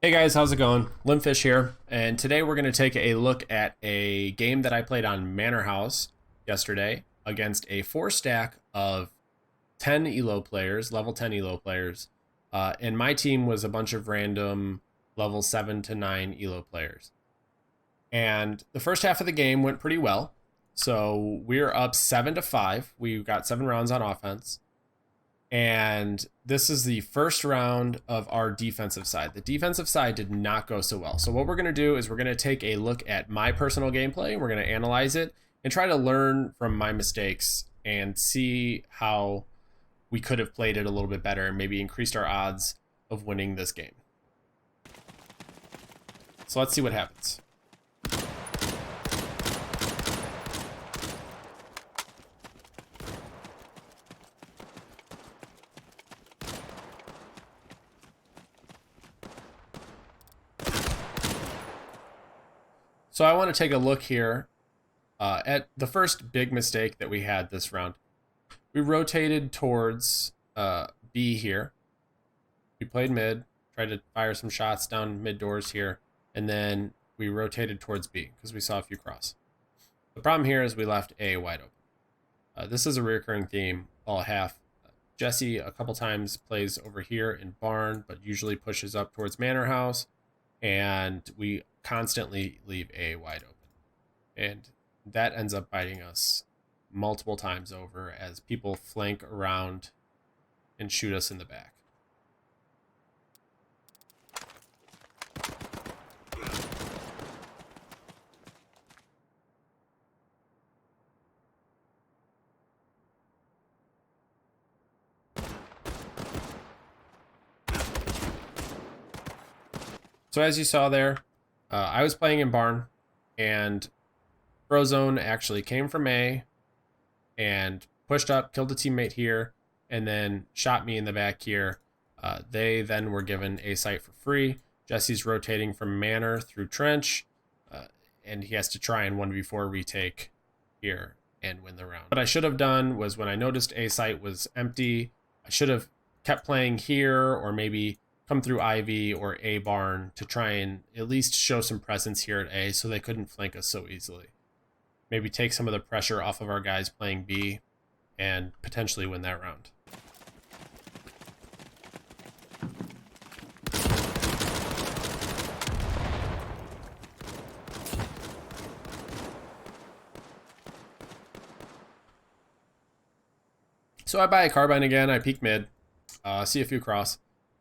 Hey guys, how's it going? Limfish here, and today we're going to take a look at a game that I played on Manor House yesterday against a four stack of 10 ELO players, level 10 ELO players, and my team was a bunch of random level 7 to 9 ELO players. And the first half of the game went pretty well, so we're up 7-5. We got 7 rounds on offense. And this is the first round of our defensive side. The defensive side did not go so well. So what we're going to do is we're going to take a look at my personal gameplay. We're going to analyze it and try to learn from my mistakes and see how we could have played it a little bit better and maybe increased our odds of winning this game. So let's see what happens. So I want to take a look here at the first big mistake that we had this round. We rotated towards B here. We played mid, tried to fire some shots down mid doors here, and then we rotated towards B because we saw a few cross. The problem here is we left A wide open. This is a recurring theme all half. Jesse a couple times plays over here in barn, but usually pushes up towards Manor House, and we constantly leave A wide open. And that ends up biting us multiple times over as people flank around and shoot us in the back. So as you saw there, I was playing in barn, and Frozone actually came from A and pushed up, killed a teammate here, and then shot me in the back here. They then were given a site for free. Jesse's rotating from Manor through Trench, and he has to try and 1v4 retake here and win the round. What I should have done was when I noticed A site was empty, I should have kept playing here or maybe come through Ivy or A barn to try and at least show some presence here at A so they couldn't flank us so easily. Maybe take some of the pressure off of our guys playing B and potentially win that round. So I buy a carbine again, I peek mid, see a few cross,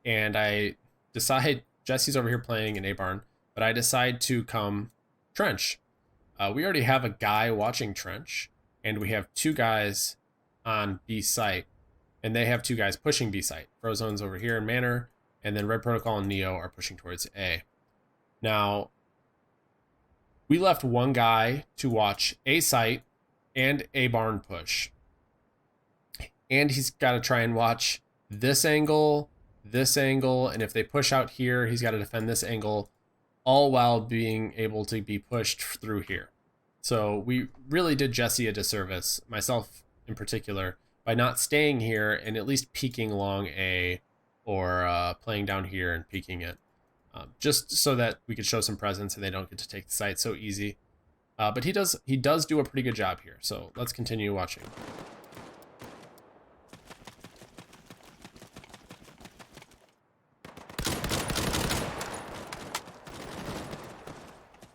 and I decide, Jesse's over here playing in A barn, but I decide to come trench. We already have a guy watching trench, and we have 2 guys on B site, and they have 2 guys pushing B site. Frozone's over here in Manor, and then Red Protocol and Neo are pushing towards A. Now, we left 1 guy to watch A site and A barn push. And he's got to try and watch this angle, and if they push out here, he's got to defend this angle, all while being able to be pushed through here. So we really did Jesse a disservice, myself in particular, by not staying here and at least peeking along A or playing down here and peeking it, just so that we could show some presence and they don't get to take the site so easy. But he does do a pretty good job here, so let's continue watching.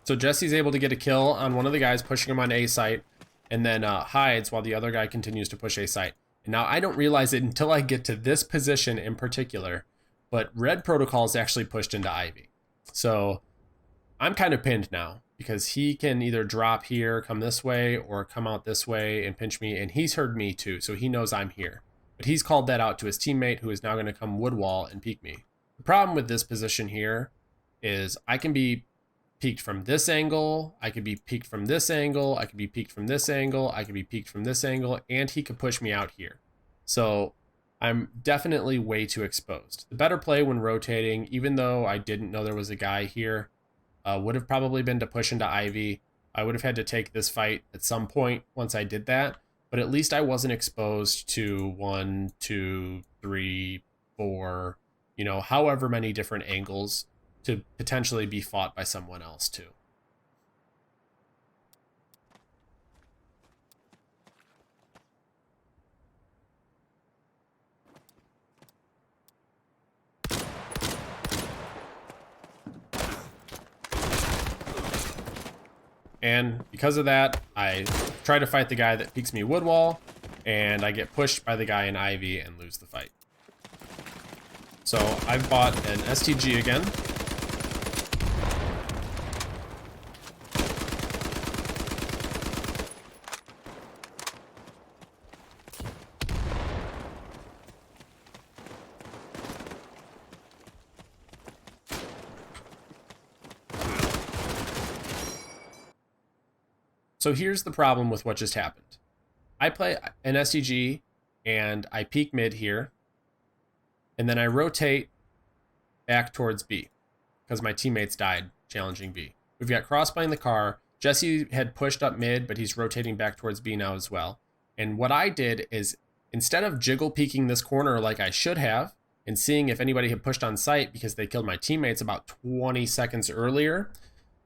So Jesse's able to get a kill on one of the guys pushing him on A site, and then hides while the other guy continues to push A site. And now I don't realize it until I get to this position in particular, but Red Protocol is actually pushed into Ivy. So I'm kind of pinned now because he can either drop here, come this way, or come out this way and pinch me, and he's heard me too, so he knows I'm here. But he's called that out to his teammate, who is now going to come wood wall and peek me. The problem with this position here is I can be peeked from this angle, I could be peeked from this angle, I could be peeked from this angle, I could be peeked from this angle, and he could push me out here. So I'm definitely way too exposed. The better play when rotating, even though I didn't know there was a guy here, would have probably been to push into Ivy. I would have had to take this fight at some point once I did that, but at least I wasn't exposed to 1, 2, 3, 4, however many different angles to potentially be fought by someone else too. And because of that, I try to fight the guy that peeks me wood wall, and I get pushed by the guy in Ivy and lose the fight. So I've bought an STG again. So here's the problem with what just happened. I play an STG and I peek mid here, and then I rotate back towards B because my teammates died challenging B. We've got Cross playing the car. Jesse had pushed up mid, but he's rotating back towards B now as well. And what I did is, instead of jiggle peeking this corner like I should have and seeing if anybody had pushed on site because they killed my teammates about 20 seconds earlier,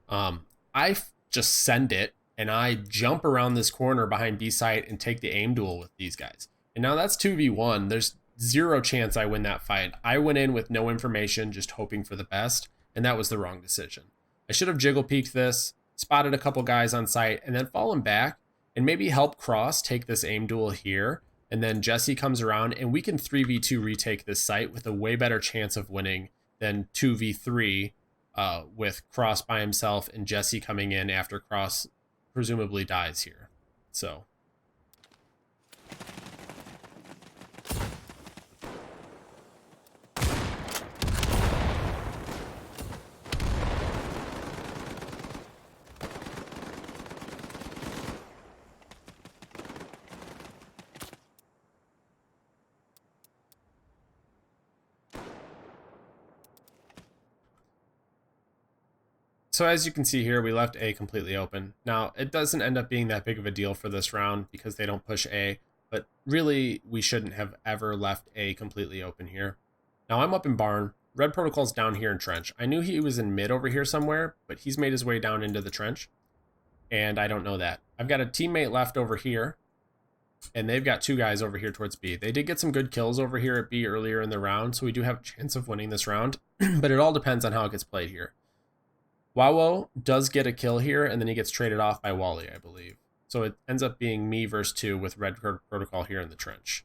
I just send it and I jump around this corner behind B site and take the aim duel with these guys. And now that's 2v1. There's zero chance I win that fight. I went in with no information, just hoping for the best, and that was the wrong decision. I should have jiggle peeked this, spotted a couple guys on site, and then fallen back and maybe help Cross take this aim duel here. And then Jesse comes around and we can 3v2 retake this site with a way better chance of winning than 2v3 with Cross by himself and Jesse coming in after Cross presumably dies here. So as you can see here, we left A completely open. Now, it doesn't end up being that big of a deal for this round because they don't push A, but really, we shouldn't have ever left A completely open here. Now, I'm up in barn. Red Protocol's down here in trench. I knew he was in mid over here somewhere, but he's made his way down into the trench, and I don't know that. I've got a teammate left over here, and they've got two guys over here towards B. They did get some good kills over here at B earlier in the round, so we do have a chance of winning this round, but it all depends on how it gets played here. Wawo does get a kill here, and then he gets traded off by Wally, I believe. So it ends up being me versus 2 with Red Protocol here in the trench.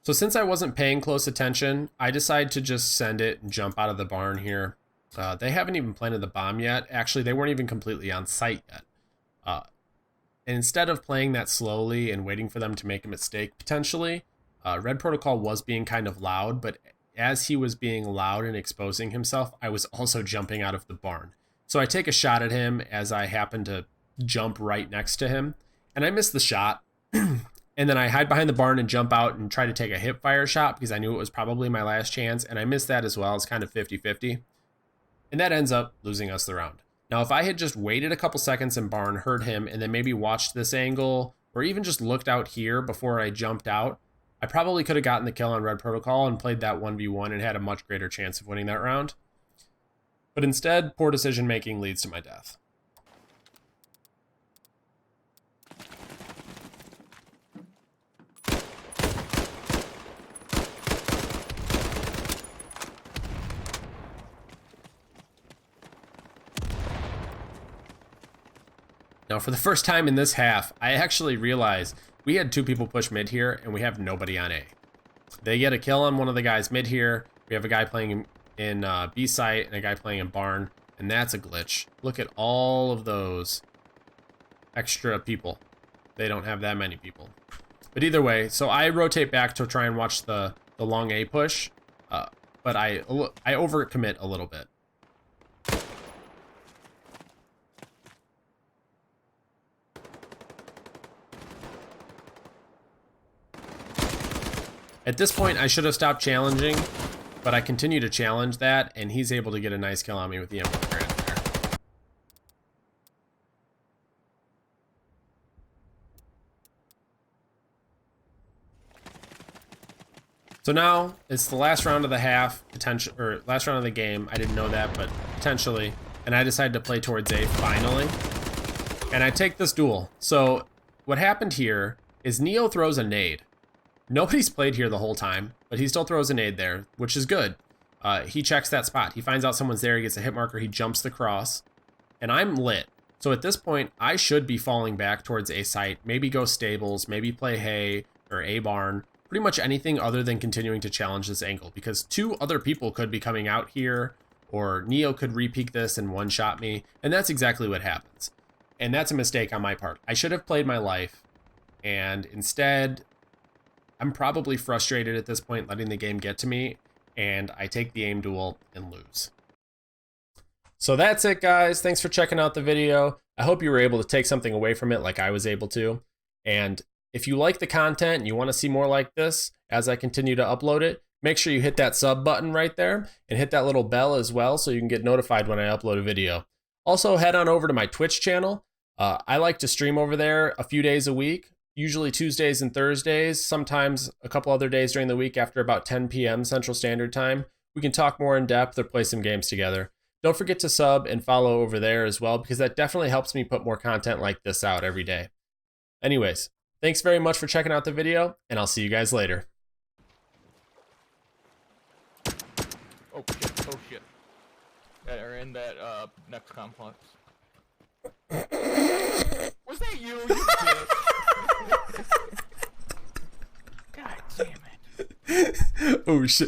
So since I wasn't paying close attention, I decided to just send it and jump out of the barn here. They haven't even planted the bomb yet. Actually, they weren't even completely on site yet. And instead of playing that slowly and waiting for them to make a mistake, potentially, Red Protocol was being kind of loud, but as he was being loud and exposing himself, I was also jumping out of the barn. So I take a shot at him as I happen to jump right next to him, and I miss the shot. And then I hide behind the barn and jump out and try to take a hip fire shot because I knew it was probably my last chance, and I missed that as well. It's kind of 50-50. And that ends up losing us the round. Now, if I had just waited a couple seconds in barn, heard him, and then maybe watched this angle, or even just looked out here before I jumped out, I probably could have gotten the kill on Red Protocol and played that 1v1 and had a much greater chance of winning that round. But instead, poor decision making leads to my death. Now, for the first time in this half, I actually realized we had 2 people push mid here, and we have nobody on A. They get a kill on one of the guys mid here. We have a guy playing in B site and a guy playing in barn, and that's a glitch. Look at all of those extra people. They don't have that many people. But either way, so I rotate back to try and watch the long A push, but I overcommit a little bit. At this point, I should have stopped challenging, but I continue to challenge that, and he's able to get a nice kill on me with the M1 Grand there. So now it's the last round of the half, potential, or last round of the game. I didn't know that, but potentially. And I decided to play towards A finally. And I take this duel. So what happened here is Neo throws a nade. Nobody's played here the whole time, but he still throws a nade there, which is good. He checks that spot. He finds out someone's there. He gets a hit marker. He jumps the cross. And I'm lit. So at this point, I should be falling back towards A site. Maybe go stables. Maybe play hay or A barn. Pretty much anything other than continuing to challenge this angle. Because 2 other people could be coming out here. Or Neo could re-peek this and one-shot me. And that's exactly what happens. And that's a mistake on my part. I should have played my life. And instead, I'm probably frustrated at this point letting the game get to me. And I take the aim duel and lose. So that's it, guys. Thanks for checking out the video. I hope you were able to take something away from it like I was able to. And if you like the content and you want to see more like this as I continue to upload it, make sure you hit that sub button right there and hit that little bell as well so you can get notified when I upload a video. Also, head on over to my Twitch channel. I like to stream over there a few days a week, usually Tuesdays and Thursdays, sometimes a couple other days during the week after about 10 p.m. Central Standard Time. We can talk more in depth or play some games together. Don't forget to sub and follow over there as well, because that definitely helps me put more content like this out every day. Anyways, thanks very much for checking out the video, and I'll see you guys later. Oh shit, oh shit. That are in that next complex. Was that you bitch? God damn it. Oh shit.